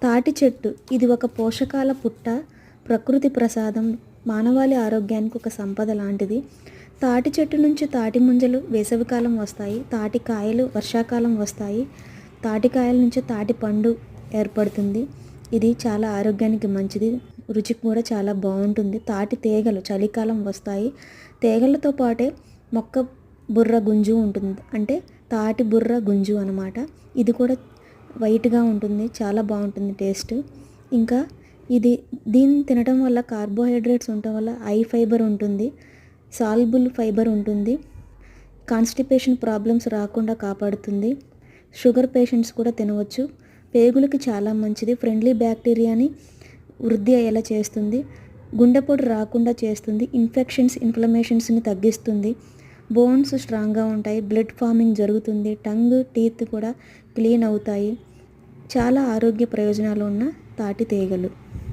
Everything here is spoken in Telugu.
తాటి చెట్టు ఇది ఒక పోషకాల పుట్ట, ప్రకృతి ప్రసాదం, మానవాళి ఆరోగ్యానికి ఒక సంపద లాంటిది. తాటి చెట్టు నుంచి తాటి ముంజలు వేసవికాలం వస్తాయి, తాటి కాయలు వర్షాకాలం వస్తాయి, తాటికాయల నుంచి తాటి పండు ఏర్పడుతుంది. ఇది చాలా ఆరోగ్యానికి మంచిది, రుచి కూడా చాలా బాగుంటుంది. తాటి తీగలు చలికాలం వస్తాయి. తీగలతో పాటే మొక్క బుర్ర గుంజు ఉంటుంది, అంటే తాటి బుర్ర గుంజు అనమాట. ఇది కూడా వైట్గా ఉంటుంది, చాలా బాగుంటుంది టేస్ట్. ఇంకా దీన్ని తినడం వల్ల కార్బోహైడ్రేట్స్ ఉండటం వల్ల ఐ ఫైబర్ ఉంటుంది, సాల్బుల్ ఫైబర్ ఉంటుంది, కాన్స్టిపేషన్ ప్రాబ్లమ్స్ రాకుండా కాపాడుతుంది. షుగర్ పేషెంట్స్ కూడా తినవచ్చు. పేగులకి చాలా మంచిది, ఫ్రెండ్లీ బ్యాక్టీరియాని వృద్ధి అయ్యేలా చేస్తుంది, గుండెపోటు రాకుండా చేస్తుంది, ఇన్ఫ్లమేషన్స్ని తగ్గిస్తుంది, బోన్స్ స్ట్రాంగ్గా ఉంటాయి, బ్లడ్ ఫార్మింగ్ జరుగుతుంది, టంగ్ టీత్ కూడా క్లీన్ అవుతాయి. చాలా ఆరోగ్య ప్రయోజనాలు ఉన్న తాటి తీగలు.